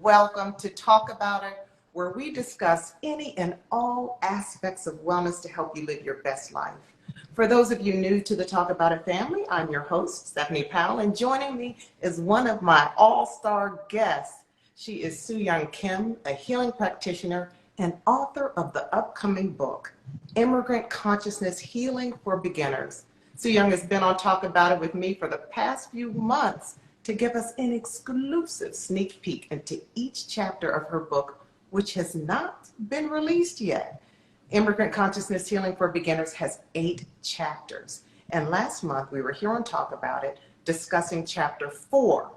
welcome to Talk About It, where we discuss any and all aspects of wellness to help you live your best life. For those of you new to the Talk About It family, I'm your host, Stephanie Powell, and joining me is one of my all-star guests. She is Sooyong Kim, a healing practitioner and author of the upcoming book, Immigrant Consciousness Healing for Beginners. Sooyong has been on Talk About It with me for the past few months to give us an exclusive sneak peek into each chapter of her book, which has not been released yet. Immigrant Consciousness Healing for Beginners has 8 chapters. And last month we were here on Talk About It discussing chapter 4,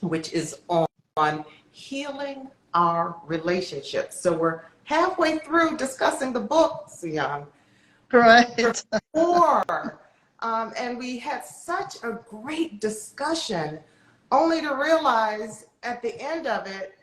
which is on healing our relationships. So we're halfway through discussing the book, Sooyong. Right. 4. And we had such a great discussion, only to realize at the end of it,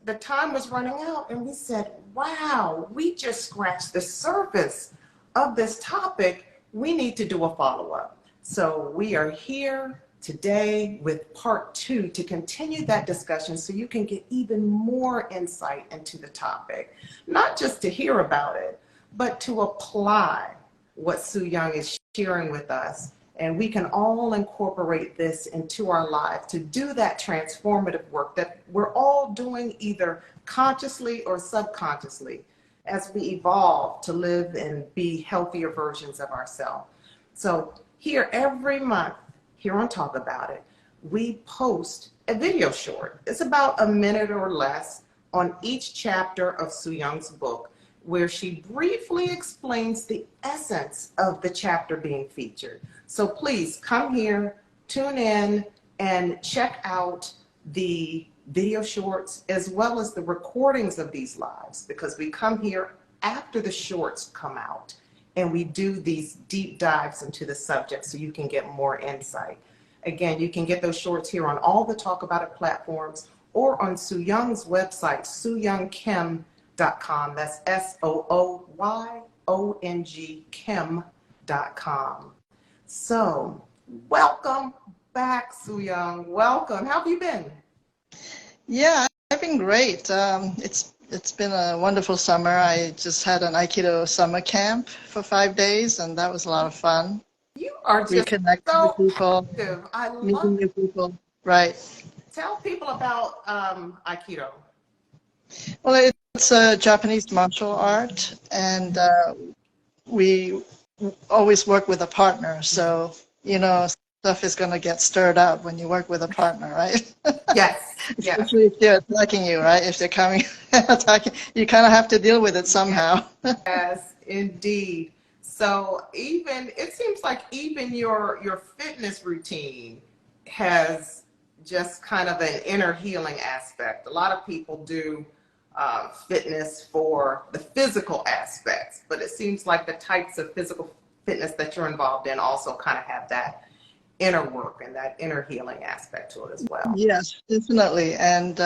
the time was running out, and we said, wow, we just scratched the surface of this topic. We need to do a follow-up. So we are here today with part 2 to continue that discussion so you can get even more insight into the topic, not just to hear about it, but to apply what Sooyong is sharing with us. And we can all incorporate this into our lives to do that transformative work that we're all doing either consciously or subconsciously as we evolve to live and be healthier versions of ourselves. So here every month, here on Talk About It, we post a video short. It's about a minute or less on each chapter of Sooyong's book, where she briefly explains the essence of the chapter being featured. So please come here, tune in, and check out the video shorts as well as the recordings of these lives, because we come here after the shorts come out and we do these deep dives into the subject so you can get more insight. Again, you can get those shorts here on all the Talk About It platforms or on Sooyong's website, sooyongkim.com. That's SOOYONG Kim.com. So, welcome back, Sooyong. Welcome. How have you been? Yeah, I've been great. It's been a wonderful summer. I just had an Aikido summer camp for 5 days, and that was a lot of fun. You are just Reconnecting so with people, active. I meeting love new it. people. Right. Tell people about Aikido. Well, it's a Japanese martial art, and we always work with a partner. So, stuff is going to get stirred up when you work with a partner, right? Yes, yes. Especially if they're attacking you, right? If they're coming attacking, you kind of have to deal with it somehow. Yes, indeed. So it seems like even your fitness routine has just kind of an inner healing aspect. A lot of people do fitness for the physical aspects, but it seems like the types of physical fitness that you're involved in also kind of have that inner work and that inner healing aspect to it as well. Yes, definitely. And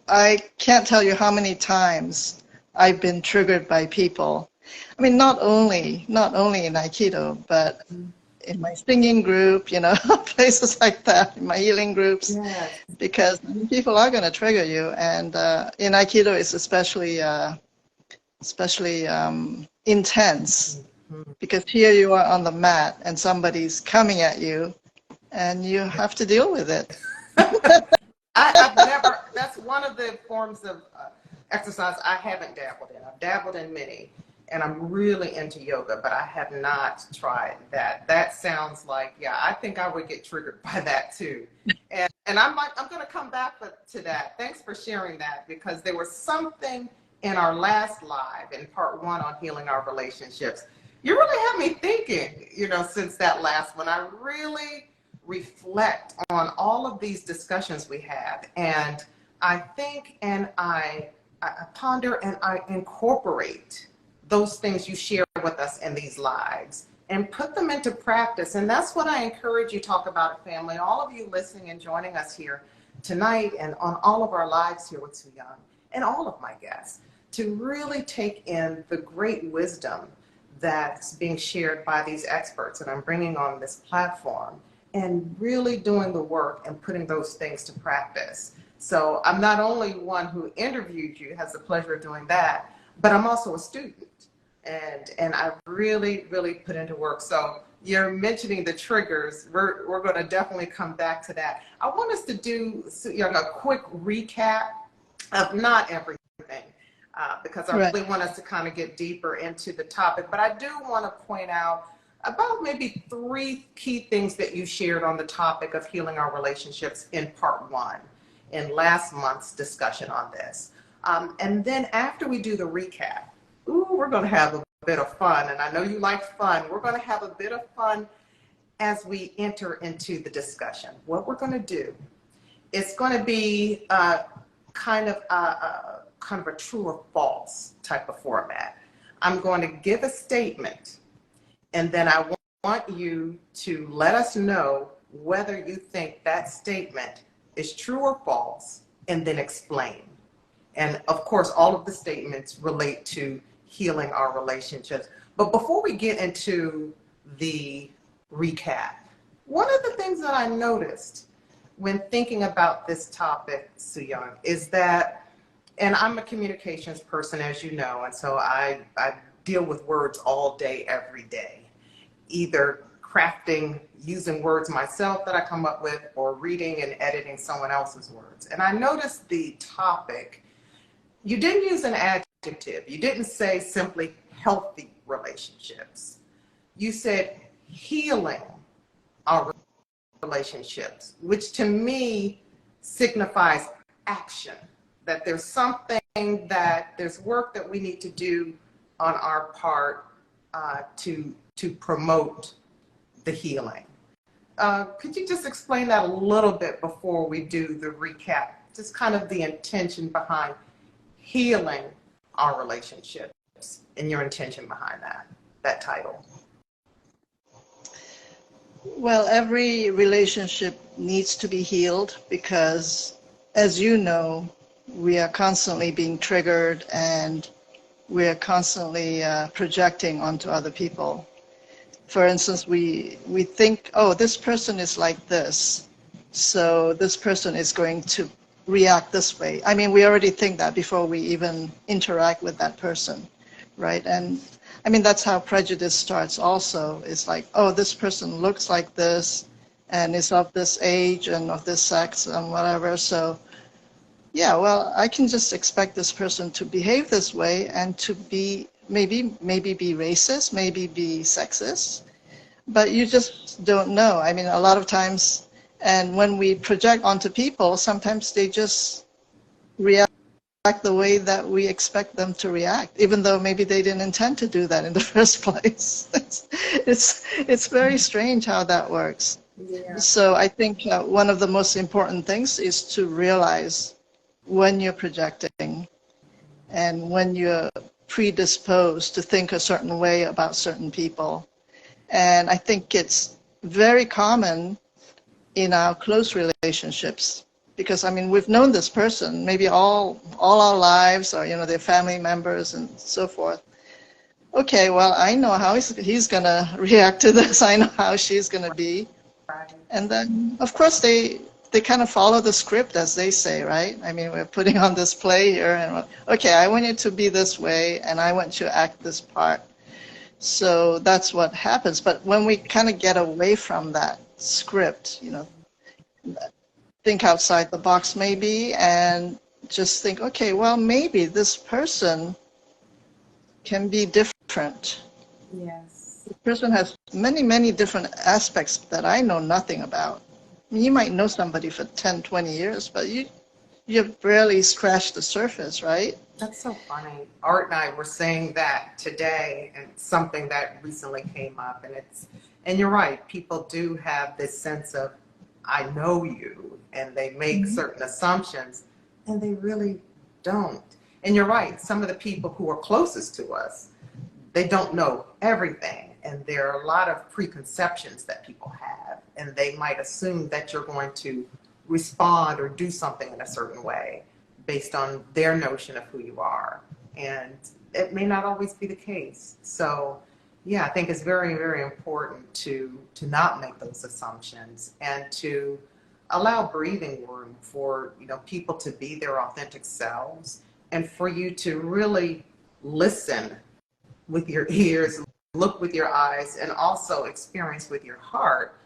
I can't tell you how many times I've been triggered by people. I mean, not only in Aikido, but in my singing group, places like that, in my healing groups, Yes. because people are going to trigger you. And in Aikido, it's especially intense, because here you are on the mat and somebody's coming at you and you have to deal with it. That's one of the forms of exercise I haven't dabbled in. I've dabbled in many, and I'm really into yoga, but I have not tried that. That sounds like, yeah, I think I would get triggered by that too. And I'm going to come back to that. Thanks for sharing that, because there was something in our last live in part 1 on healing our relationships. You really had me thinking, since that last one. I really reflect on all of these discussions we have, and I think and I ponder and I incorporate those things you share with us in these lives and put them into practice. And that's what I encourage you, Talk About It family, all of you listening and joining us here tonight and on all of our lives here with Sooyong and all of my guests, to really take in the great wisdom that's being shared by these experts that I'm bringing on this platform, and really doing the work and putting those things to practice. So I'm not only one who interviewed you, has the pleasure of doing that, but I'm also a student. And I really, really put into work. So you're mentioning the triggers. We're going to definitely come back to that. I want us to do a quick recap of not everything, because I Right. really want us to kind of get deeper into the topic. But I do want to point out about maybe 3 key things that you shared on the topic of healing our relationships in part 1 in last month's discussion on this. And then after we do the recap, we're going to have a bit of fun. And I know you like fun. We're going to have a bit of fun as we enter into the discussion. What we're going to do, it's going to be kind of a true or false type of format. I'm going to give a statement, and then I want you to let us know whether you think that statement is true or false, and then explain. And of course, all of the statements relate to healing our relationships. But before we get into the recap, one of the things that I noticed when thinking about this topic, Sooyong, is that, and I'm a communications person, as you know, and so I deal with words all day, every day, either crafting, using words myself that I come up with, or reading and editing someone else's words. And I noticed the topic, you didn't use an adjective. You didn't say simply healthy relationships. You said healing our relationships, which to me signifies action, that there's something, that there's work that we need to do on our part to promote the healing. Could you just explain that a little bit before we do the recap? Just kind of the intention behind healing our relationships and your intention behind that title. Well, every relationship needs to be healed because, as you know, we are constantly being triggered and we are constantly projecting onto other people. For instance, we think, oh, this person is like this, so this person is going to react this way. I mean, we already think that before we even interact with that person, right? And I mean, that's how prejudice starts also. It's like, oh, this person looks like this and is of this age and of this sex and whatever. So yeah, well, I can just expect this person to behave this way and to be maybe be racist, maybe be sexist, but you just don't know. I mean, a lot of times, and when we project onto people, sometimes they just react the way that we expect them to react, even though maybe they didn't intend to do that in the first place. It's very strange how that works. Yeah. So I think one of the most important things is to realize when you're projecting and when you're predisposed to think a certain way about certain people. And I think it's very common in our close relationships because, I mean, we've known this person maybe all our lives, or, you know, their family members and so forth. Okay, well, I know how he's going to react to this. I know how she's going to be. And then, of course, they kind of follow the script, as they say, right? I mean, we're putting on this play here, and okay, I want you to be this way, and I want you to act this part. So that's what happens. But when we kind of get away from that script, you know, think outside the box maybe, and just think, okay, well, maybe this person can be different. Yes. The person has many, many different aspects that I know nothing about. You might know somebody for 10, 20 years, but you've barely scratched the surface, right? That's so funny. Art and I were saying that today, and something that recently came up, and you're right, people do have this sense of, I know you, and they make certain assumptions, and they really don't. And you're right, some of the people who are closest to us, they don't know everything. And there are a lot of preconceptions that people have, and they might assume that you're going to respond or do something in a certain way based on their notion of who you are. And it may not always be the case. So yeah, I think it's very, very important to not make those assumptions and to allow breathing room for, people to be their authentic selves, and for you to really listen with your ears, look with your eyes, and also experience with your heart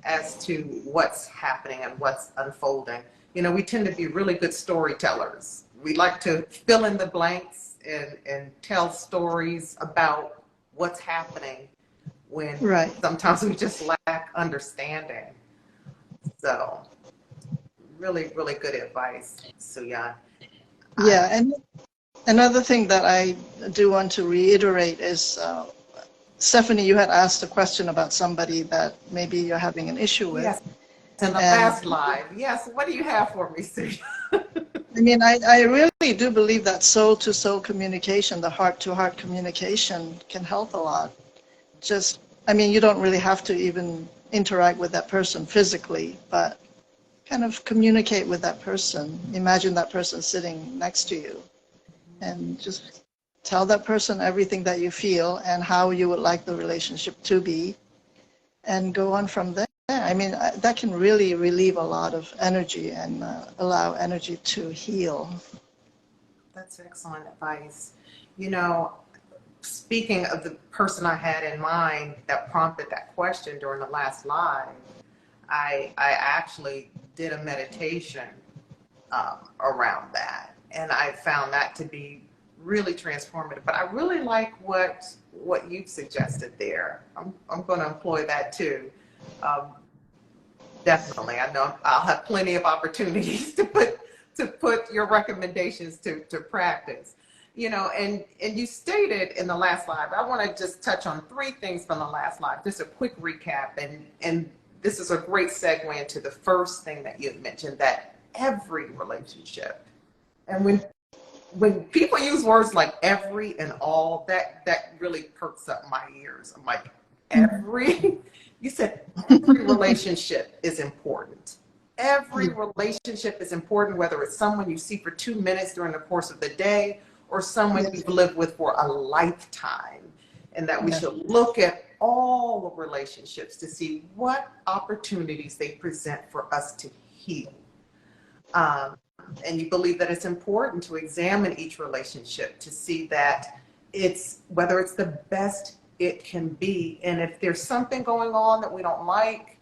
as to what's happening and what's unfolding. We tend to be really good storytellers. We like to fill in the blanks and tell stories about what's happening when Right. sometimes we just lack understanding. So really, really good advice, Sooyong. Yeah, and another thing that I do want to reiterate is, Stephanie, you had asked a question about somebody that maybe you're having an issue with. Yes, in the And last live. Yes, what do you have for me, Sooyong? I mean, I really do believe that soul-to-soul communication, the heart-to-heart communication can help a lot. Just, I mean, you don't really have to even interact with that person physically, but kind of communicate with that person. Imagine that person sitting next to you and just tell that person everything that you feel and how you would like the relationship to be, and go on from there. I mean, that can really relieve a lot of energy and allow energy to heal. That's excellent advice. You know, Speaking of the person I had in mind that prompted that question during the last live, I actually did a meditation around that, and I found that to be really transformative. But I really like what you've suggested there. I'm going to employ that too. Um, Definitely, I know I'll have plenty of opportunities to put your recommendations to practice. And you stated in the last live, I want to just touch on three things from the last live, just a quick recap, and this is a great segue into the first thing that you mentioned, that every relationship, and when people use words like every and all, that really perks up my ears. I'm like, every, you said every relationship is important. Every relationship is important, whether it's someone you see for 2 minutes during the course of the day or someone you've lived with for a lifetime. And that we should look at all relationships to see what opportunities they present for us to heal. And you believe that it's important to examine each relationship to see that whether it's the best it can be. And if there's something going on that we don't like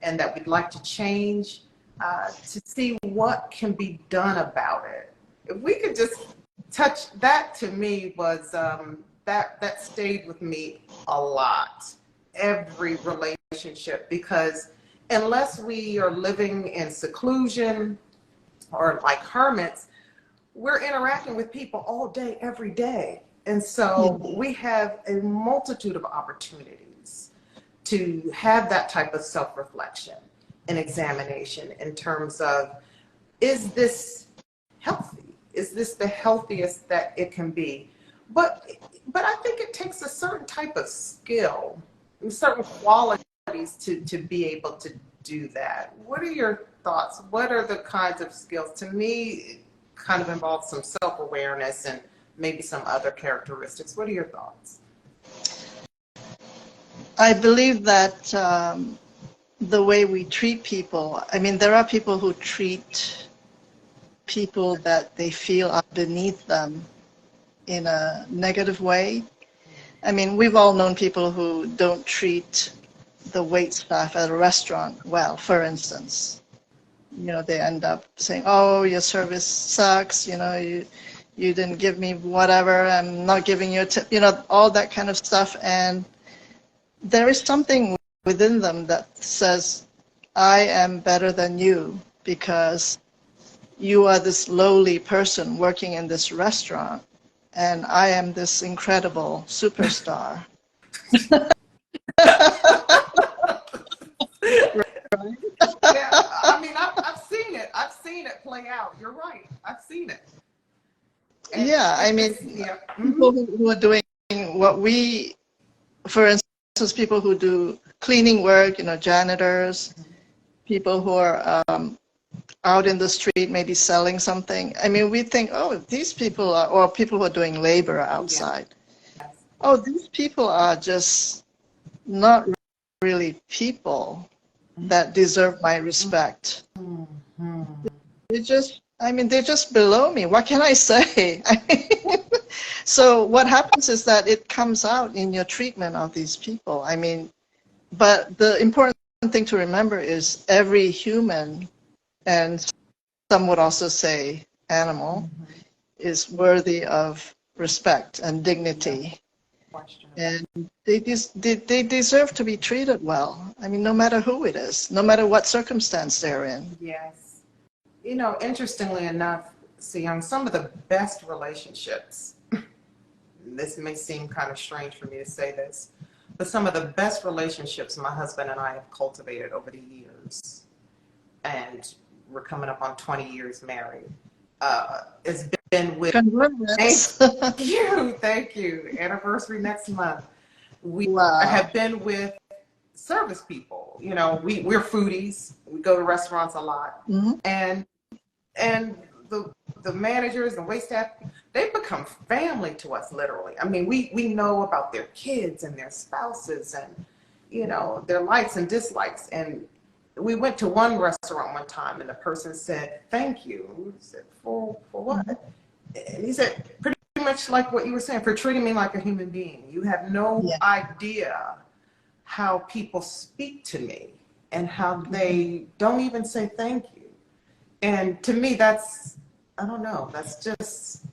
and that we'd like to change, to see what can be done about it. If we could just touch that, to me was that stayed with me a lot. Every relationship, because unless we are living in seclusion or like hermits, we're interacting with people all day, every day. And so we have a multitude of opportunities to have that type of self-reflection and examination in terms of, is this healthy? Is this the healthiest that it can be? But I think it takes a certain type of skill and certain qualities to be able to do that. What are your thoughts? What are the kinds of skills? To me, it kind of involves some self-awareness and maybe some other characteristics. What are your thoughts? I believe that the way we treat people, I mean, there are people who treat people that they feel are beneath them in a negative way. I mean, we've all known people who don't treat the wait staff at a restaurant well, for instance. They end up saying, oh, your service sucks, you didn't give me whatever, I'm not giving you a tip, all that kind of stuff. And there is something within them that says, I am better than you because you are this lowly person working in this restaurant, and I am this incredible superstar. Yeah, I mean, I've seen it. I've seen it play out. You're right. I've seen it. And Yeah, I mean, people who are doing what we, for instance, people who do cleaning work, janitors, people who are out in the street, maybe selling something. I mean, we think, oh, these people are, or people who are doing labor outside. Yes. Oh, these people are just not really people. that deserve my respect. Mm-hmm. They're just below me. What can I say? So what happens is that it comes out in your treatment of these people. But the important thing to remember is every human, and some would also say animal, is worthy of respect and dignity. And they deserve to be treated well. No matter who it is, no matter what circumstance they're in. Yes. You know, interestingly enough, Sooyong, some of the best relationships, this may seem kind of strange for me to say this, but some of the best relationships my husband and I have cultivated over the years, and we're coming up on 20 years married, has been with, thank you, anniversary next month. We have been with service people. You know, we're foodies. We go to restaurants a lot. And the managers and wait staff, they've become family to us, literally. We know about their kids and their spouses and, you know, their likes and dislikes. And we went to one restaurant one time and the person said, thank you. And we said, for what? And he said, pretty much like what you were saying, for treating me like a human being. You have no idea how people speak to me and how they don't even say thank you. And to me, that's, I don't know, that's just,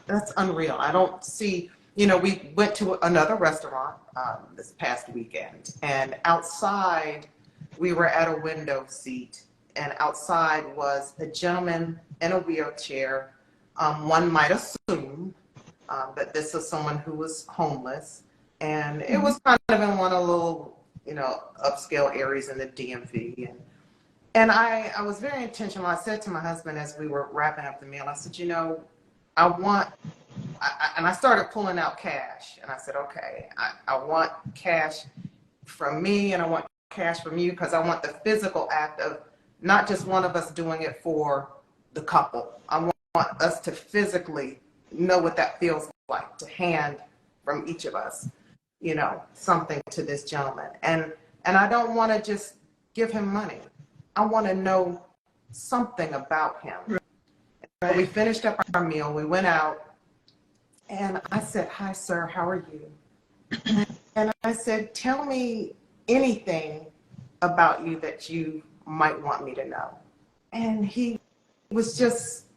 that's unreal. I don't see, you know, we went to another restaurant this past weekend, and outside we were at a window seat, and outside was a gentleman in a wheelchair. One might assume that this was someone who was homeless, and it was kind of in one of the little, you know, upscale areas in the DMV. And I was very intentional. I said to my husband as we were wrapping up the meal, I said, you know, and I started pulling out cash. And I said, okay, I want cash from me and I want cash from you, because I want the physical act of not just one of us doing it for the couple. I want us to physically know what that feels like, to hand from each of us, you know, something to this gentleman. And I don't want to just give him money. I want to know something about him. Right. We finished up our meal, we went out, and I said, hi, sir, how are you? And I said, tell me anything about you that you might want me to know. And he was just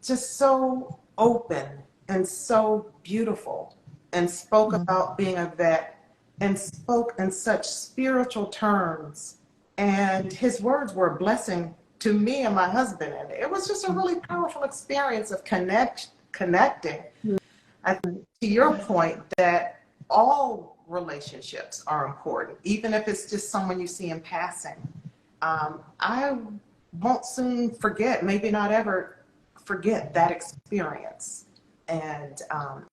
so open and so beautiful, and spoke about being a vet, and spoke in such spiritual terms. And his words were a blessing to me and my husband. And it was just a really powerful experience of connecting. To your point that all relationships are important, even if it's just someone you see in passing. I won't soon forget, maybe not ever forget, that experience and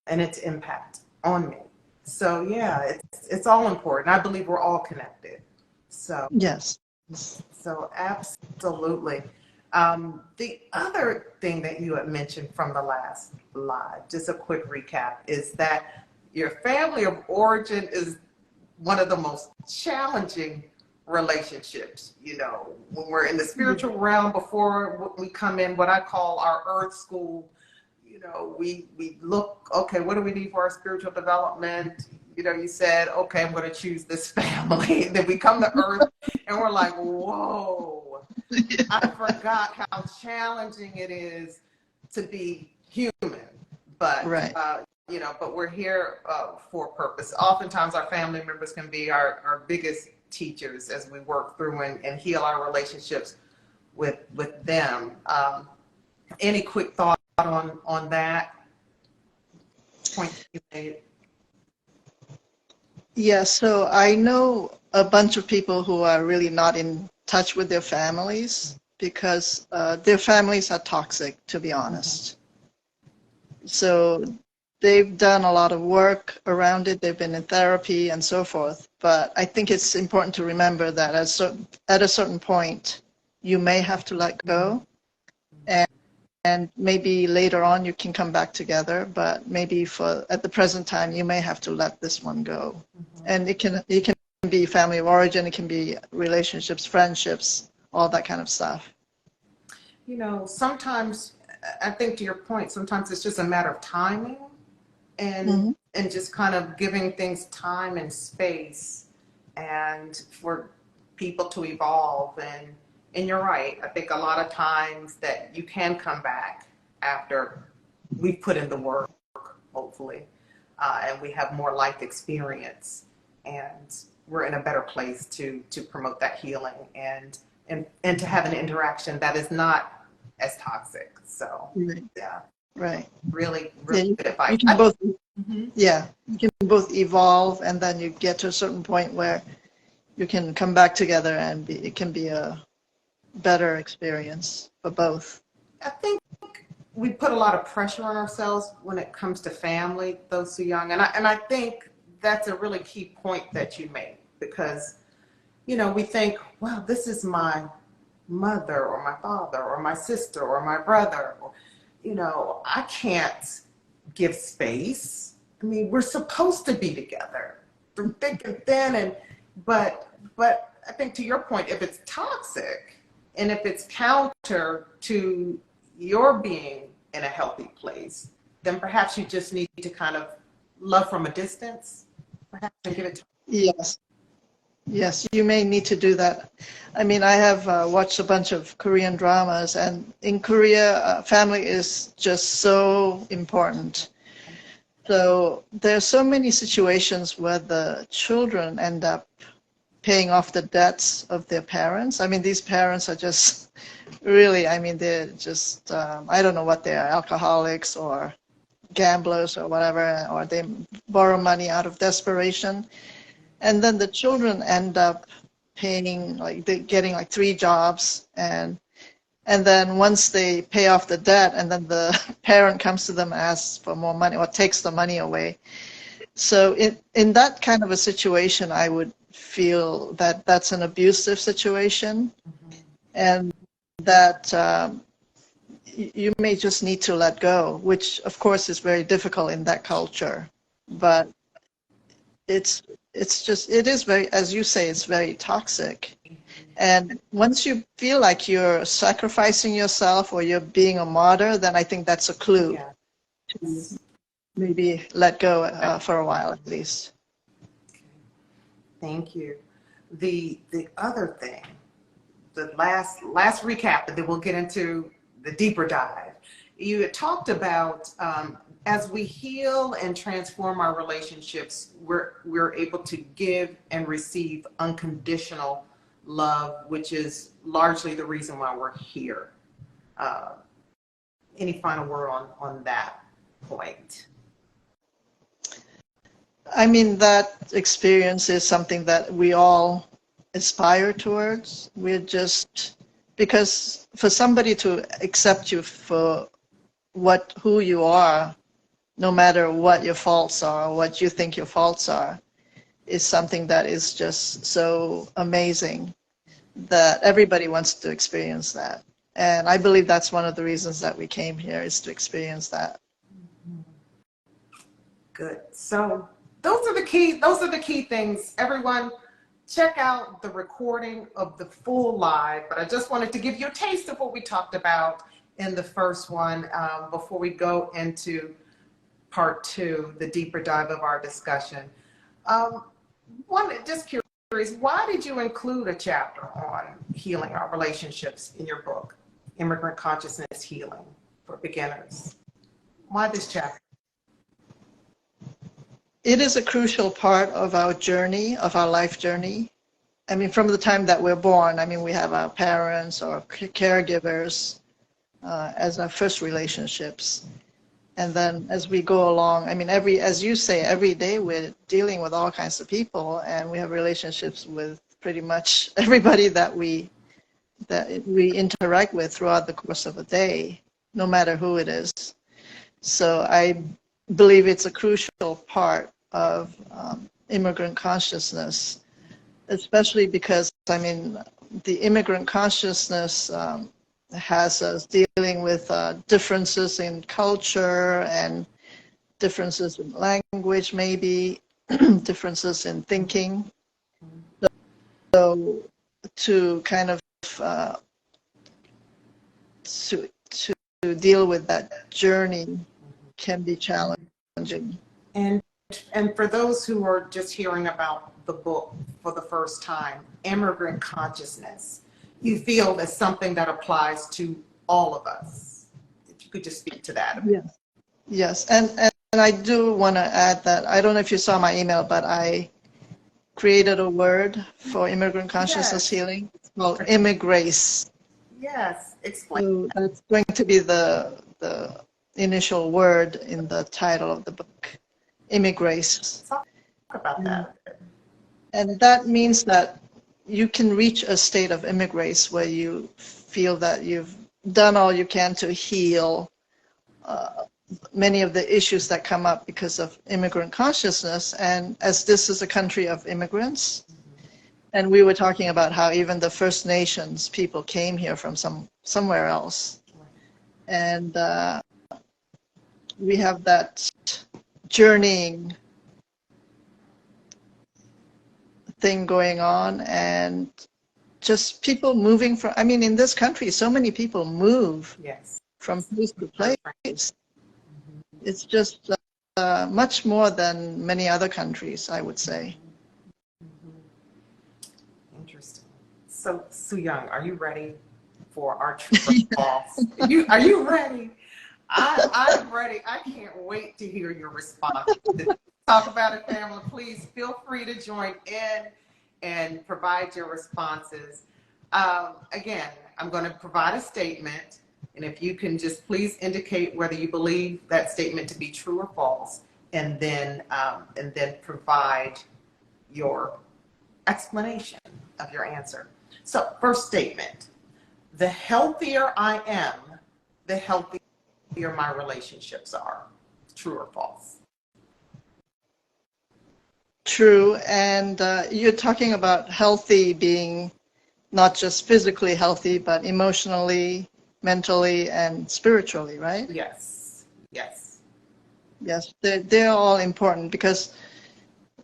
its impact on me. So yeah, it's all important. I believe we're all connected. So yes. So absolutely. The other thing that you had mentioned from the last live, just a quick recap, is that your family of origin is one of the most challenging relationships. You know, when we're in the spiritual realm, before we come in what I call our earth school, you know, we look, okay, what do we need for our spiritual development? You know, you said, okay, I'm going to choose this family. Then we come to earth and we're like, whoa, I forgot how challenging it is to be human. But, you know, but we're here for a purpose. Oftentimes our family members can be our biggest teachers as we work through and heal our relationships with them. Any quick thought on that point you made? Yeah, so I know a bunch of people who are really not in touch with their families because their families are toxic, to be honest. So they've done a lot of work around it. They've been in therapy and so forth. But I think it's important to remember that at a certain point, you may have to let go. And maybe later on you can come back together, but maybe at the present time you may have to let this one go. And it can be family of origin, it can be relationships, friendships, all that kind of stuff. You know, sometimes, I think to your point, sometimes it's just a matter of timing and just kind of giving things time and space and for people to evolve. And you're right. I think a lot of times that you can come back after we've put in the work, hopefully, and we have more life experience, and we're in a better place to promote that healing and to have an interaction that is not as toxic. So yeah, Right. really Yeah, good advice. you can both, yeah, you can both evolve, and then you get to a certain point where you can come back together, and it can be a better experience for both. I think we put a lot of pressure on ourselves when it comes to family, though, Sooyong, and I think that's a really key point that you made, because you know, we think, well, this is my mother or my father or my sister or my brother, or, you know, I can't give space. I mean, we're supposed to be together through thick and thin, but I think to your point, if it's toxic and if it's counter to your being in a healthy place, then perhaps you just need to kind of love from a distance, perhaps, and give it time. Yes. Yes, you may need to do that. I mean, I have watched a bunch of Korean dramas, and in Korea, family is just so important. So there's so many situations where the children end up paying off the debts of their parents. I mean, these parents are just really, I mean, they're just, I don't know what they are, alcoholics or gamblers or whatever, or they borrow money out of desperation. And then the children end up paying, like, they're getting like 3 jobs, and then once they pay off the debt, and then the parent comes to them and asks for more money or takes the money away. So in that kind of a situation, I would feel that that's an abusive situation, and that you may just need to let go, which of course is very difficult in that culture, but it is very, as you say, it's very toxic. And once you feel like you're sacrificing yourself or you're being a martyr, then I think that's a clue to maybe let go for a while at least. Thank you. The other thing, the last recap, and then we'll get into the deeper dive. You had talked about as we heal and transform our relationships, we're able to give and receive unconditional love, which is largely the reason why we're here. Any final word on that point? I mean, that experience is something that we all aspire towards. We're just, because for somebody to accept you for who you are, no matter what your faults are or what you think your faults are, is something that is just so amazing that everybody wants to experience that. And I believe that's one of the reasons that we came here, is to experience that. Good. So those are the key things. Everyone, check out the recording of the full live, but I just wanted to give you a taste of what we talked about in the first one before we go into part 2, the deeper dive of our discussion. Just curious, why did you include a chapter on healing our relationships in your book, Immigrant Consciousness Healing for Beginners? Why this chapter? It is a crucial part of our journey, of our life journey. I mean, from the time that we're born, I mean, we have our parents or caregivers as our first relationships. And then as we go along, I mean, as you say, every day we're dealing with all kinds of people, and we have relationships with pretty much everybody that we interact with throughout the course of a day, no matter who it is. So I believe it's a crucial part of immigrant consciousness, especially because, I mean, the immigrant consciousness has us dealing with differences in culture and differences in language, maybe differences in thinking. to kind of to deal with that journey can be challenging. And for those who are just hearing about the book for the first time, Immigrant Consciousness, you feel is something that applies to all of us. If you could just speak to that. Yes, yes, and I do want to add that I don't know if you saw my email, but I created a word for Immigrant Consciousness Healing. It's called Immigrace. Yes, explain. So that's going to be the initial word in the title of the book, Immigrace. Talk about that. And that means that you can reach a state of immigrace where you feel that you've done all you can to heal many of the issues that come up because of immigrant consciousness. And as this is a country of immigrants, and we were talking about how even the First Nations people came here from somewhere else. And we have that journeying thing going on, and just people moving from, I mean, in this country, so many people move from place to place. It's just much more than many other countries, I would say. Interesting. So, Sooyong, are you ready for our true or false? Are you ready? I'm ready. I can't wait to hear your response. Talk about it, family. Please feel free to join in and provide your responses. Again, I'm going to provide a statement, and if you can just please indicate whether you believe that statement to be true or false, and then provide your explanation of your answer. So, first statement: the healthier I am, the healthier my relationships are. True or false? True. And you're talking about healthy being not just physically healthy, but emotionally, mentally, and spiritually, right? Yes. Yes. Yes, they're all important, because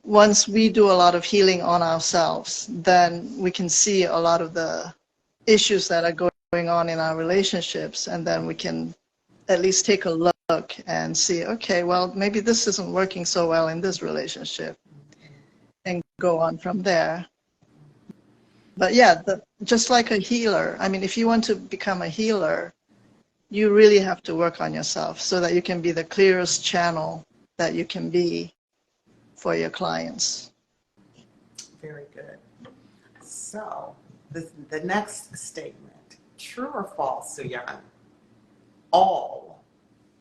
once we do a lot of healing on ourselves, then we can see a lot of the issues that are going on in our relationships, and then we can at least take a look and see, okay, well, maybe this isn't working so well in this relationship, and go on from there. But yeah, just like a healer, I mean, if you want to become a healer, you really have to work on yourself so that you can be the clearest channel that you can be for your clients. Very good. So, the next statement: true or false, Sooyong? All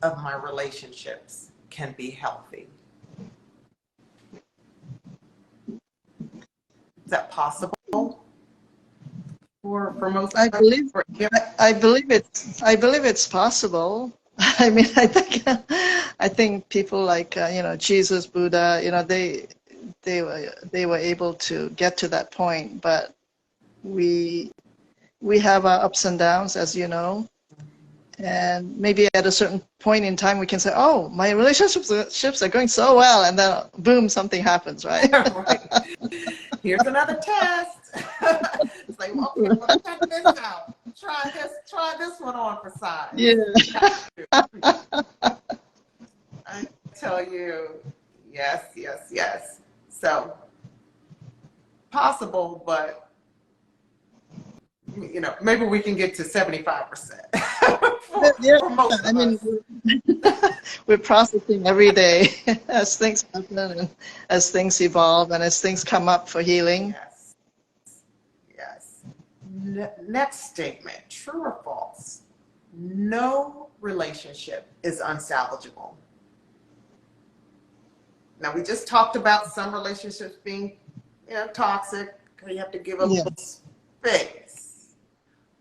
of my relationships can be healthy. Is that possible for most? I believe it's possible. I mean, I think people like Jesus, Buddha, they were able to get to that point, but we have our ups and downs, as you know. And maybe at a certain point in time, we can say, oh, my relationships are going so well, and then boom, something happens, right? Right. Here's another test. It's like, okay, well, check this out. Try this one on for size. Yeah. I tell you, yes. So, possible, but maybe we can get to 75%. for most of I mean, us. we're processing every day as things happen, and as things evolve, and as things come up for healing. Yes. Next statement: true or false? No relationship is unsalvageable. Now, we just talked about some relationships being, toxic. You have to give a little space.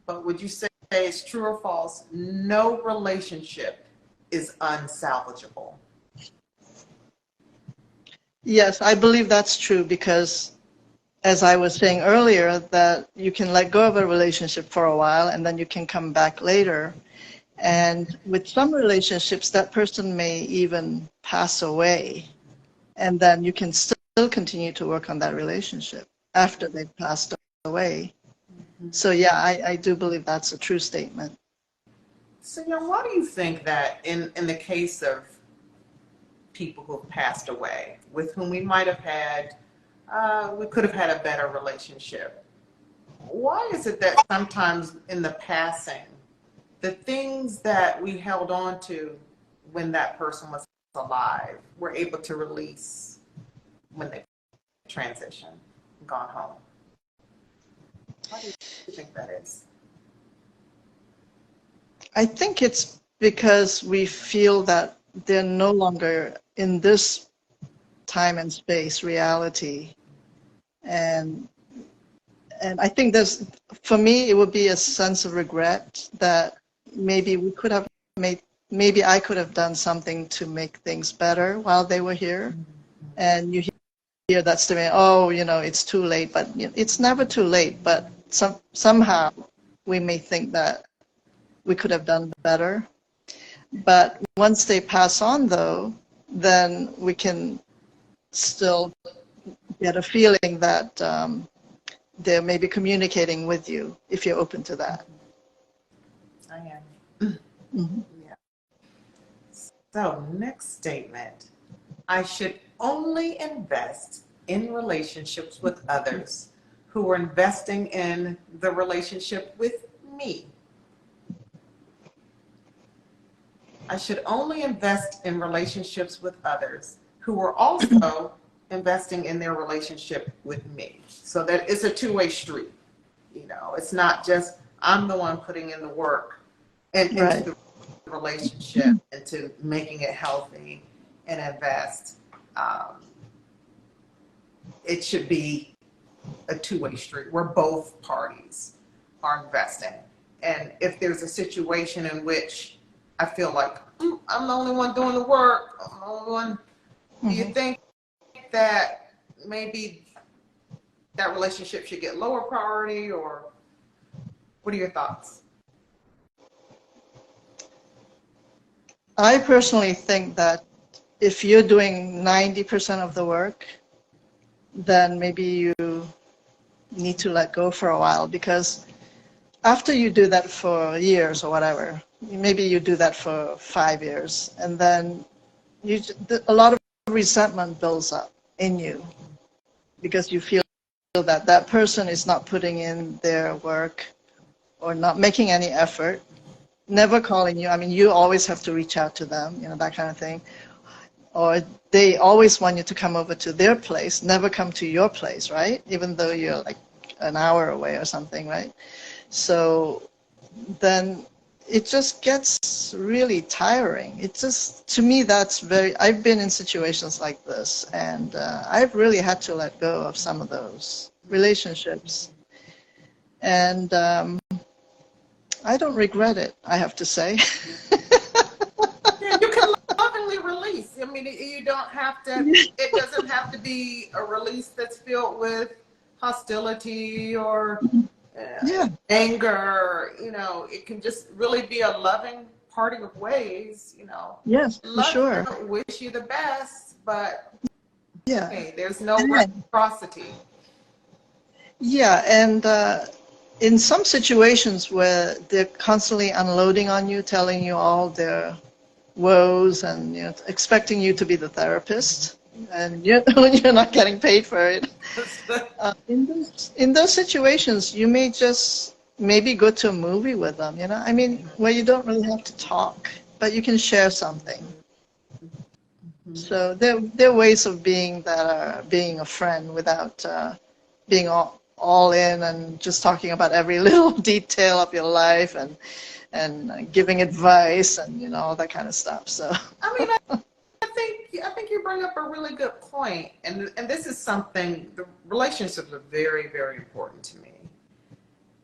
But would you say it's true or false? No relationship is unsalvageable. Yes, I believe that's true, because as I was saying earlier, that you can let go of a relationship for a while and then you can come back later. And with some relationships, that person may even pass away, and then you can still continue to work on that relationship. after they've passed away. So yeah, I do believe that's a true statement. So, why do you think that in the case of people who have passed away, with whom we might have had, we could have had a better relationship, why is it that sometimes in the passing, the things that we held on to when that person was alive, we're able to release when they transition and gone home? Why do you think that is? I think it's because we feel that they're no longer in this time and space reality. And I think there's, for me, it would be a sense of regret that maybe we could have maybe I could have done something to make things better while they were here. And you hear that statement, oh, it's too late, but it's never too late. But somehow we may think that we could have done better. But once they pass on, though, then we can still get a feeling that they're maybe communicating with you if you're open to that. I am. Mm-hmm. Yeah. So, next statement. I should only invest in relationships with others who are investing in the relationship with me. I should only invest in relationships with others who are also investing in their relationship with me. So that it's a two-way street. It's not just I'm the one putting in the work into Right. the relationship, into making it healthy and invest. It should be a two-way street where both parties are investing. And if there's a situation in which I feel like I'm the only one doing the work, I'm the only one, do you think that maybe that relationship should get lower priority, or what are your thoughts? I personally think that if you're doing 90% of the work, then maybe you need to let go for a while, because after you do that for years or whatever, maybe you do that for 5 years, and then a lot of resentment builds up in you because you feel that that person is not putting in their work or not making any effort, never calling you. I mean, you always have to reach out to them, that kind of thing. Or they always want you to come over to their place, never come to your place, right? Even though you're like an hour away or something, right? So then it just gets really tiring. It just, to me, I've been in situations like this, and I've really had to let go of some of those relationships. And I don't regret it, I have to say. Yeah, you can lovingly release. I mean, you don't have to, it doesn't have to be a release that's filled with hostility or anger. It can just really be a loving parting of ways. Yes, for sure. Wish you the best, but yeah, hey, there's no reciprocity. Yeah, and in some situations where they're constantly unloading on you, telling you all their woes, and expecting you to be the therapist, and you're not getting paid for it. In those situations, you may just maybe go to a movie with them. I mean, where you don't really have to talk, but you can share something. So there are ways of being a friend without being all in and just talking about every little detail of your life and giving advice and all that kind of stuff. So I mean, I think you bring up a really good point, and this is something. The relationships are very, very important to me,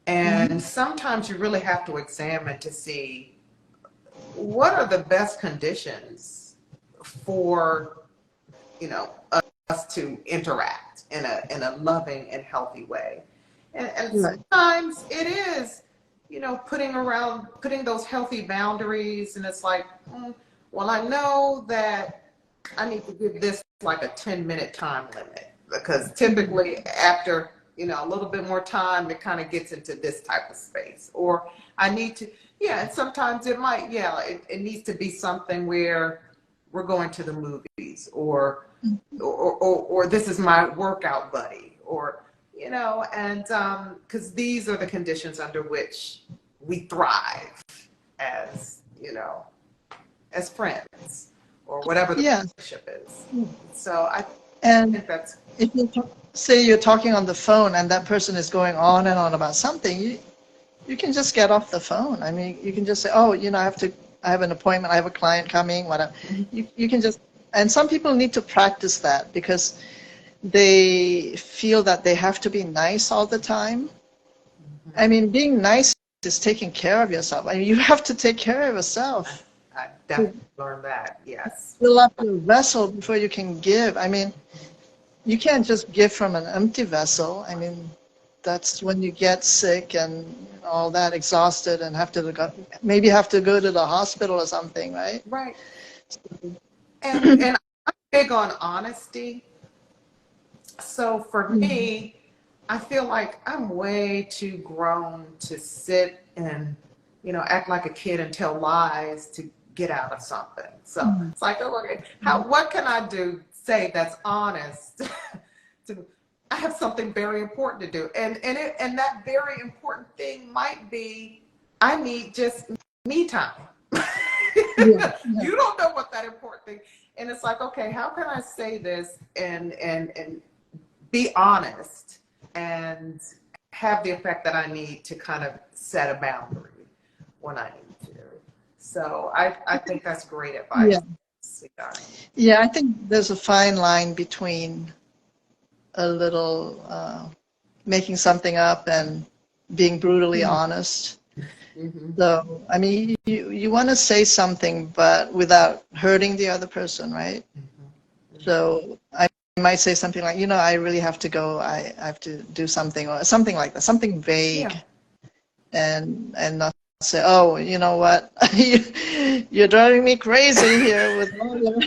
and sometimes you really have to examine to see what are the best conditions for us to interact in a loving and healthy way, and sometimes it is putting those healthy boundaries, and it's like, well, I know that I need to give this like a 10-minute time limit, because typically after a little bit more time, it kind of gets into this type of space. Or I need to, and sometimes it might, it needs to be something where we're going to the movies, or this is my workout buddy, or, and because these are the conditions under which we thrive as, as friends, or whatever the relationship is. So I think that's. If you say you're talking on the phone and that person is going on and on about something, you can just get off the phone. I mean, you can just say, oh, I have an appointment, I have a client coming, whatever. You can just, and some people need to practice that because they feel that they have to be nice all the time. I mean, being nice is taking care of yourself. I mean, you have to take care of yourself. I definitely learned that, yes. Fill up your vessel before you can give. I mean, you can't just give from an empty vessel. I mean, that's when you get sick and all that, exhausted, and maybe have to go to the hospital or something, right? Right. And I'm big on honesty. So for me, I feel like I'm way too grown to sit and, act like a kid and tell lies to get out of something. So it's like, okay, what can I say that's honest? I have something very important to do, and that very important thing might be I need just me time. You don't know what that important thing, and it's like, okay, how can I say this and be honest and have the effect that I need to kind of set a boundary when I need to. So I think that's great advice. Yeah, I think there's a fine line between a little making something up and being brutally honest. So, I mean, you want to say something, but without hurting the other person, right? So I might say something like, I really have to go. I have to do something, or something like that, something vague, and not say, oh, you know what, you're driving me crazy here with all your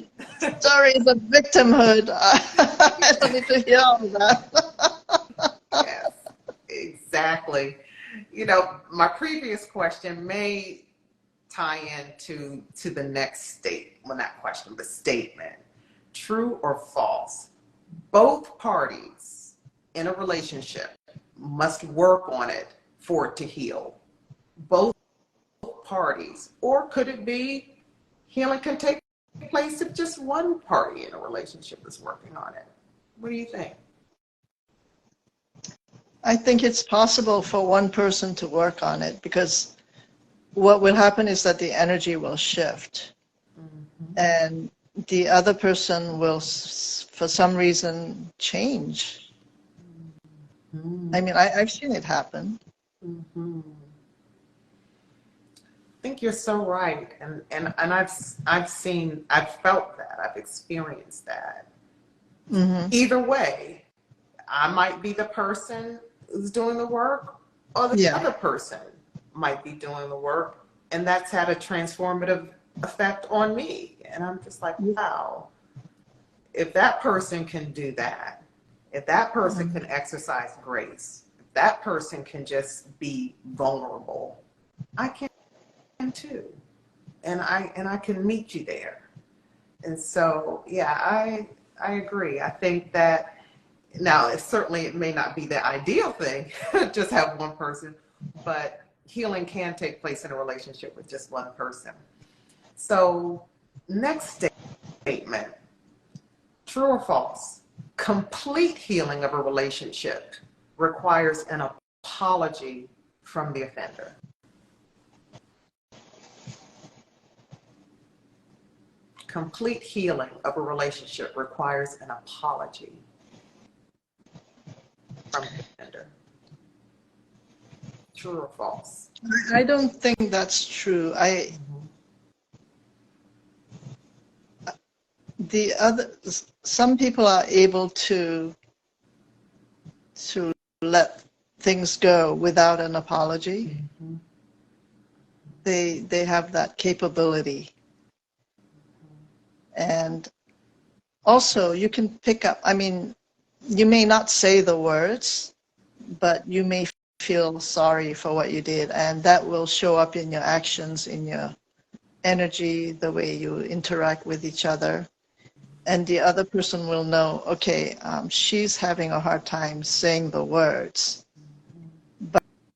stories of victimhood. I don't need to hear all that. Yes, exactly. My previous question may tie into the next the statement. True or false? Both parties in a relationship must work on it for it to heal. Both parties. Or could it be healing can take place if just one party in a relationship is working on it? What do you think? I think it's possible for one person to work on it, because what will happen is that the energy will shift, and the other person will, for some reason, change. I mean, I've seen it happen. I think you're so right, and I've felt that, I've experienced that. Either way, I might be the person who's doing the work, or the other person might be doing the work, and that's had a transformative effect on me. And I'm just like, wow, if that person can do that, if that person can exercise grace, if that person can just be vulnerable, I can too. And I can meet you there. And so, I agree. I think that now, it may not be the ideal thing, just have one person, but healing can take place in a relationship with just one person. So, next statement, true or false? Complete healing of a relationship requires an apology from the offender. Complete healing of a relationship requires an apology from the offender. True or false? I don't think that's true. Some people are able to let things go without an apology. They have that capability. And also you can pick up, I mean, you may not say the words, but you may feel sorry for what you did, and that will show up in your actions, in your energy, the way you interact with each other. And the other person will know, okay, she's having a hard time saying the words,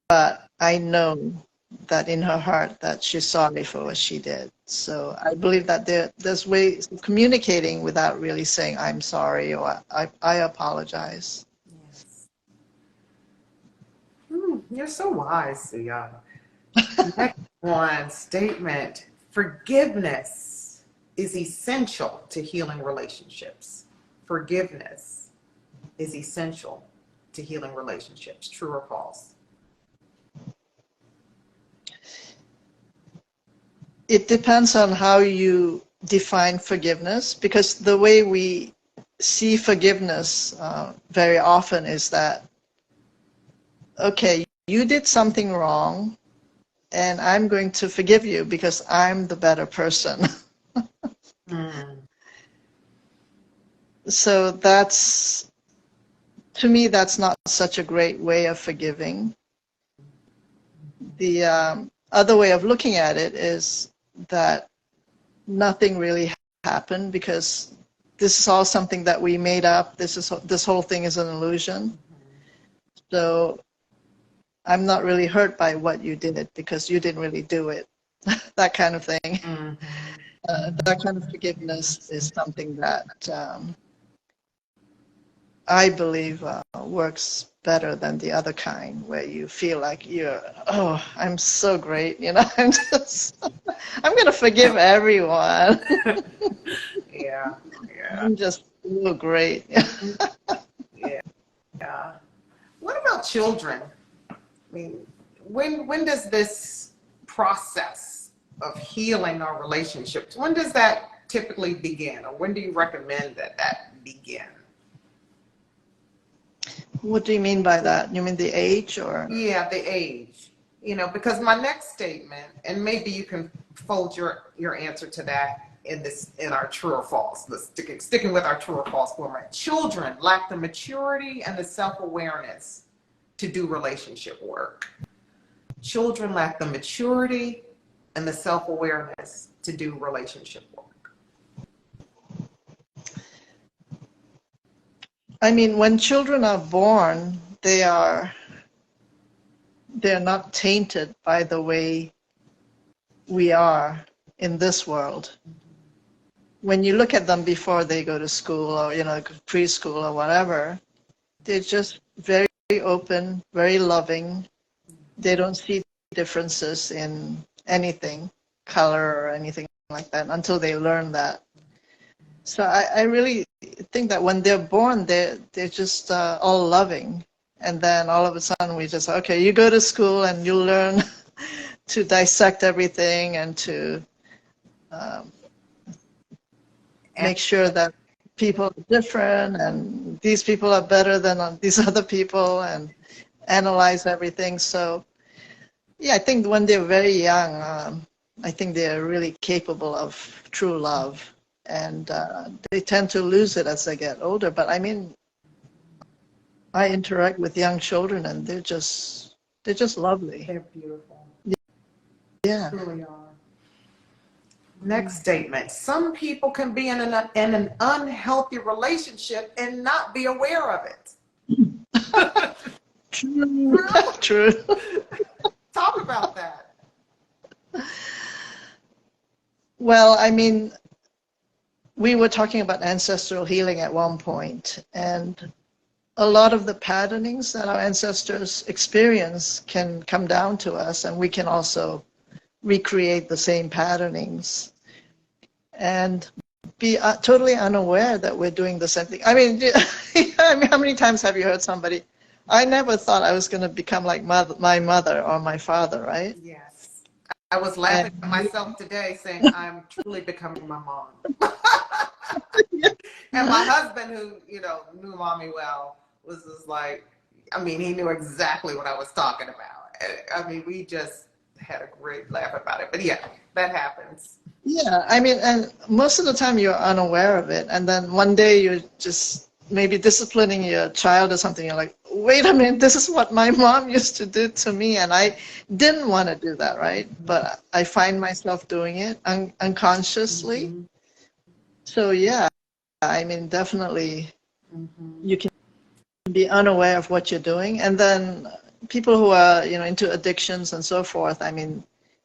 but I know that in her heart that she's sorry for what she did. So I believe that there's ways of communicating without really saying I'm sorry or I apologize. Yes. You're so wise, Sooyong. Next one statement: forgiveness is essential to healing relationships. Forgiveness is essential to healing relationships. True or false? It depends on how you define forgiveness, because the way we see forgiveness very often is that, okay, you did something wrong and I'm going to forgive you because I'm the better person. So that's, to me, that's not such a great way of forgiving. The other way of looking at it is that nothing really happened because this is all something that we made up. This whole thing is an illusion. So I'm not really hurt by what you did because you didn't really do it. That kind of thing. That kind of forgiveness is something that I believe works better than the other kind, where you feel like oh, I'm so great, I'm going to forgive everyone. Yeah. I'm just so great. Yeah. What about children? I mean, when does this process of healing our relationships, when does that typically begin, or when do you recommend that begin? What do you mean by that? You mean the age, or? Yeah, the age. Because my next statement, and maybe you can fold your answer to that in our true or false. Let's sticking with our true or false format. Children lack the maturity and the self-awareness to do relationship work. Children lack the maturity and the self-awareness to do relationship work. I mean, when children are born, they're not tainted by the way we are in this world. When you look at them before they go to school or preschool or whatever, they're just very open, very loving. They don't see differences in anything, color or anything like that, until they learn that. So I really think that when they're born, they're just all loving. And then all of a sudden we just, okay, you go to school and you learn to dissect everything and to make sure that people are different and these people are better than these other people, and analyze everything. So yeah, I think when they're very young, I think they're really capable of true love. And they tend to lose it as they get older. But I mean, I interact with young children and they're just lovely. They're beautiful. Yeah. They truly are. Next statement: some people can be in an unhealthy relationship and not be aware of it. True. True. Talk about that. Well, I mean, we were talking about ancestral healing at one point, and a lot of the patternings that our ancestors experience can come down to us, and we can also recreate the same patternings and be totally unaware that we're doing the same thing. I mean, I mean, how many times have you heard somebody, I never thought I was going to become like my mother or my father, right? Yes. I was laughing at myself today saying I'm truly becoming my mom. And my husband, who, knew mommy well, was just like, I mean, he knew exactly what I was talking about. I mean, we just had a great laugh about it. But yeah, that happens. Yeah, I mean, and most of the time you're unaware of it. And then one day you're just maybe disciplining your child or something. You're like, wait a minute, this is what my mom used to do to me, and I didn't want to do that, right? But I find myself doing it unconsciously. So yeah, I mean, definitely you can be unaware of what you're doing. And then people who are, into addictions and so forth, I mean,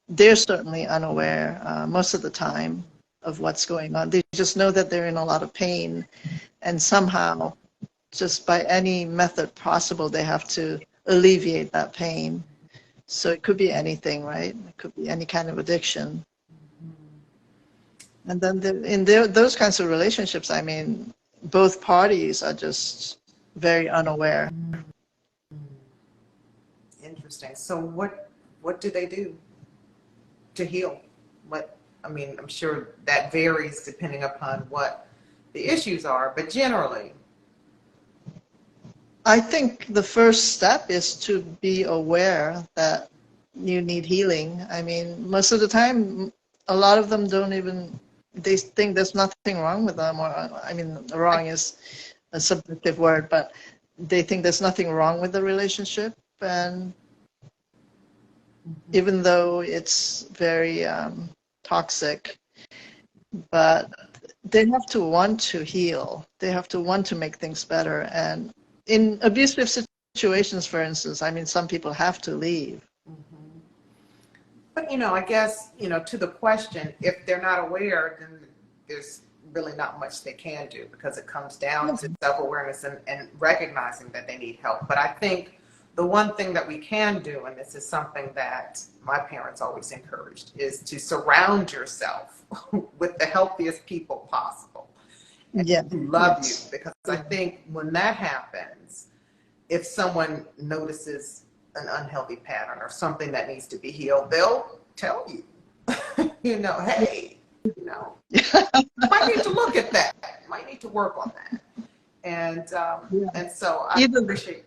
they're certainly unaware most of the time of what's going on. They just know that they're in a lot of pain, and somehow, just by any method possible, they have to alleviate that pain. So it could be anything, right? It could be any kind of addiction. And then those kinds of relationships, I mean, both parties are just very unaware. Interesting. So what do they do to heal? I'm sure that varies depending upon what the issues are, but generally. I think the first step is to be aware that you need healing. I mean, most of the time, a lot of them they think there's nothing wrong with them, or, I mean, wrong is a subjective word, but they think there's nothing wrong with the relationship. And even though it's very toxic, but they have to want to heal. They have to want to make things better. And in abusive situations, for instance, I mean, some people have to leave. But, I guess, to the question, if they're not aware, then there's really not much they can do, because it comes down to self-awareness and recognizing that they need help. But I think the one thing that we can do, and this is something that my parents always encouraged, is to surround yourself with the healthiest people possible. And who love you. Because I think when that happens, if someone notices an unhealthy pattern or something that needs to be healed, they'll tell you, hey, might need to look at that. Might need to work on that. And so I appreciate.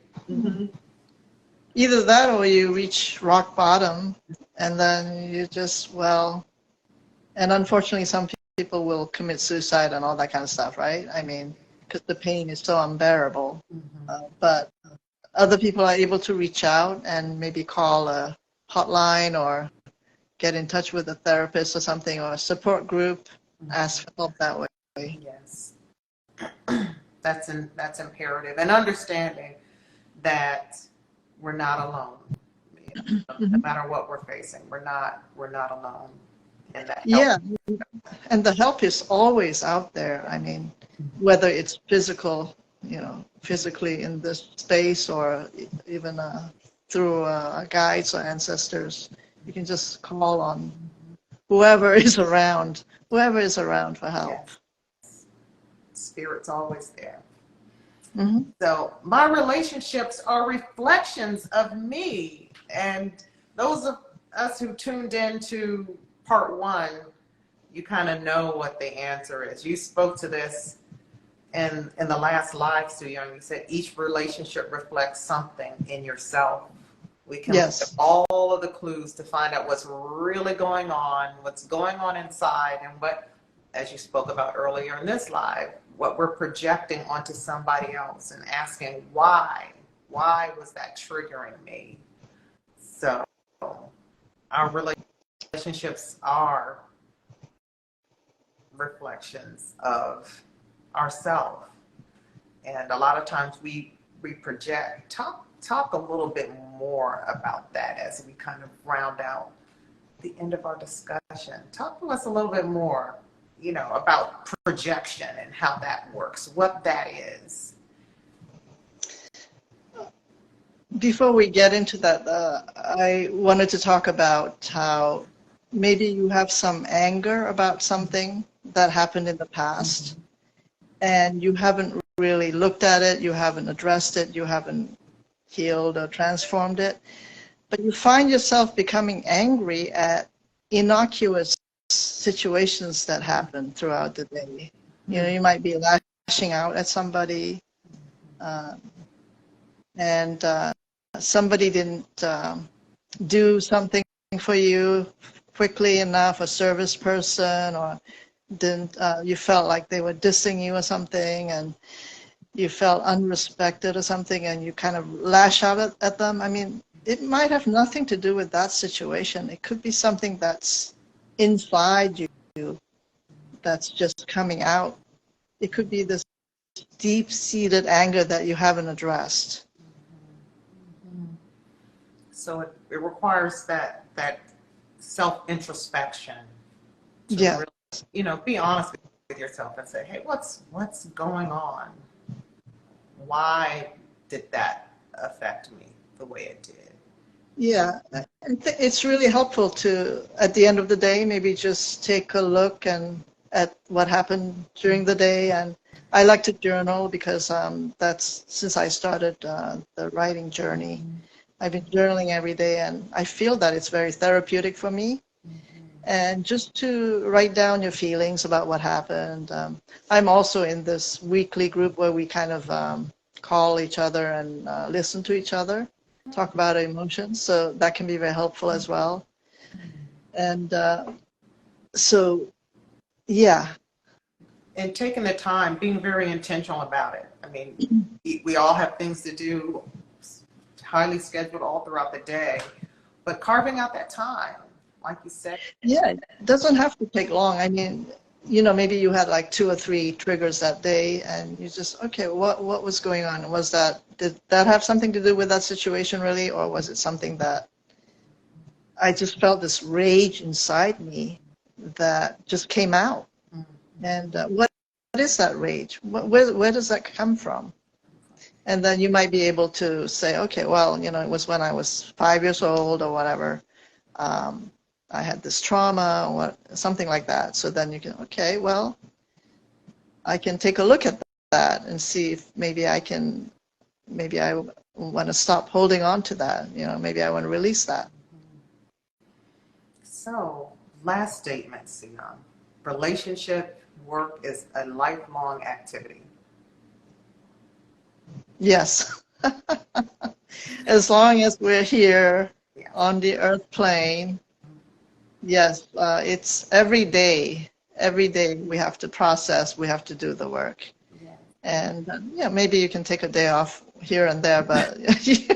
Either that, or you reach rock bottom, and then you just, and unfortunately some people will commit suicide and all that kind of stuff, right? I mean, because the pain is so unbearable. But other people are able to reach out and maybe call a hotline or get in touch with a therapist or something, or a support group, ask for help that way. Yes. That's imperative. And understanding that we're not alone. No matter what we're facing, we're not alone in that. Yeah, and the help is always out there. I mean, whether it's physically in this space, or even through guides or ancestors, you can just call on whoever is around for help. Yes. Spirit's always there. Mm-hmm. So my relationships are reflections of me. And those of us who tuned into part 1, you kind of know what the answer is. You spoke to this in the last live, Sooyong. You said each relationship reflects something in yourself. We can look at all of the clues to find out what's really going on, what's going on inside, and what, as you spoke about earlier in this live, what we're projecting onto somebody else, and asking why was that triggering me? So our relationships are reflections of ourselves, and a lot of times we project. Talk a little bit more about that as we kind of round out the end of our discussion. Talk to us a little bit more, about projection and how that works, what that is. Before we get into that, I wanted to talk about how maybe you have some anger about something that happened in the past, and you haven't really looked at it, you haven't addressed it, you haven't healed or transformed it, but you find yourself becoming angry at innocuous situations that happen throughout the day. You might be lashing out at somebody, and somebody didn't do something for you quickly enough, a service person, or didn't you felt like they were dissing you or something, and you felt unrespected or something and you kind of lash out at them. I mean, it might have nothing to do with that situation. It could be something that's inside you that's just coming out. It could be this deep-seated anger that you haven't addressed. So it requires that self-introspection to Yeah. really, be honest with yourself and say, hey, what's going on? Why did that affect me the way it did? Yeah, it's really helpful to, at the end of the day, maybe just take a look at what happened during the day. And I like to journal because that's since I started the writing journey. I've been journaling every day, and I feel that it's very therapeutic for me. And just to write down your feelings about what happened. I'm also in this weekly group where we kind of call each other and listen to each other, talk about our emotions. So that can be very helpful as well. And so, yeah. And taking the time, being very intentional about it. I mean, we all have things to do, highly scheduled all throughout the day, but carving out that time, like you said. Yeah, it doesn't have to take long. I mean, maybe you had like 2 or 3 triggers that day, and you just, okay, what was going on? Did that have something to do with that situation really, or was it something that I just felt this rage inside me that just came out? And what is that rage? Where does that come from? And then you might be able to say, okay, well, it was when I was 5 years old or whatever. I had this trauma or something like that. So then you can, okay, well, I can take a look at that and see if maybe I want to stop holding on to that. Maybe I want to release that. So, last statement, Sooyong. Relationship work is a lifelong activity. Yes. As long as we're here on the earth plane, yes, it's every day. Every day we have to process, we have to do the work. Yeah. And maybe you can take a day off here and there, but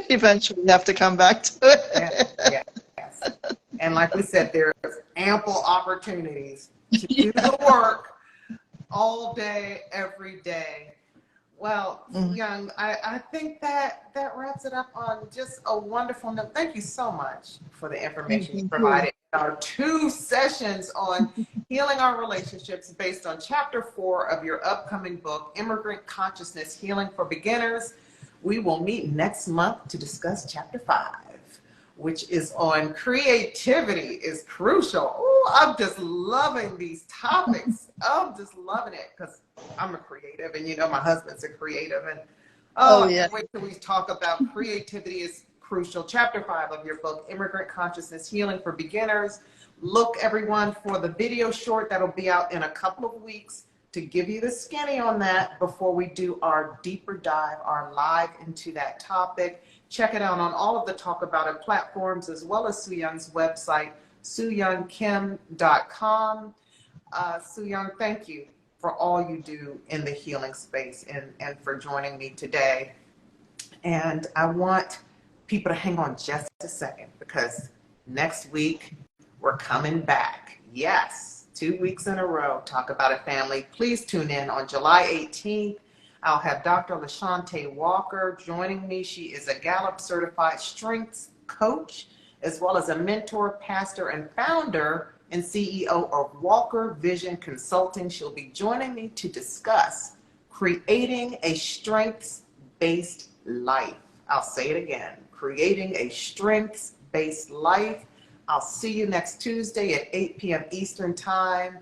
eventually you have to come back to it. Yes. And like we said, there's ample opportunities to do the work all day, every day. Well, Young, I think that wraps it up on just a wonderful note. Thank you so much for the information you provided. Our 2 sessions on healing our relationships based on Chapter 4 of your upcoming book, Immigrant Consciousness Healing for Beginners. We will meet next month to discuss Chapter 5, which is on creativity is crucial. Ooh, I'm just loving these topics. I'm just loving it because I'm a creative, and my husband's a creative, and yeah. wait till we talk about creativity is crucial. Chapter 5 of your book, Immigrant Consciousness Healing for Beginners. Look, everyone, for the video short that'll be out in a couple of weeks to give you the skinny on that before we do our deeper dive, our live into that topic. Check it out on all of the Talk About It platforms, as well as Sooyong's website, SooyongKim.com. Sooyong, thank you for all you do in the healing space and for joining me today. And I want people to hang on just a second, because next week we're coming back. Yes, 2 weeks in a row, Talk About It family. Please tune in on July 18th. I'll have Dr. LaShante Walker joining me. She is a Gallup certified strengths coach, as well as a mentor, pastor, and founder and CEO of Walker Vision Consulting. She'll be joining me to discuss creating a strengths-based life. I'll say it again, creating a strengths-based life. I'll see you next Tuesday at 8 p.m. Eastern Time.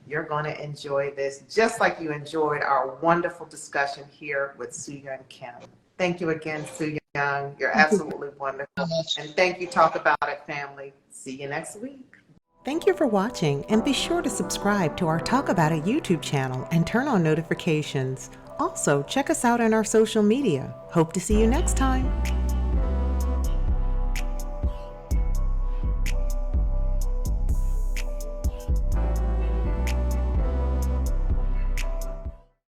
You're going to enjoy this just like you enjoyed our wonderful discussion here with Sooyong Kim. Thank you again, Sooyong. You're absolutely wonderful. And thank you, Talk About It family. See you next week. Thank you for watching, and be sure to subscribe to our Talk About It YouTube channel and turn on notifications. Also, check us out on our social media. Hope to see you next time.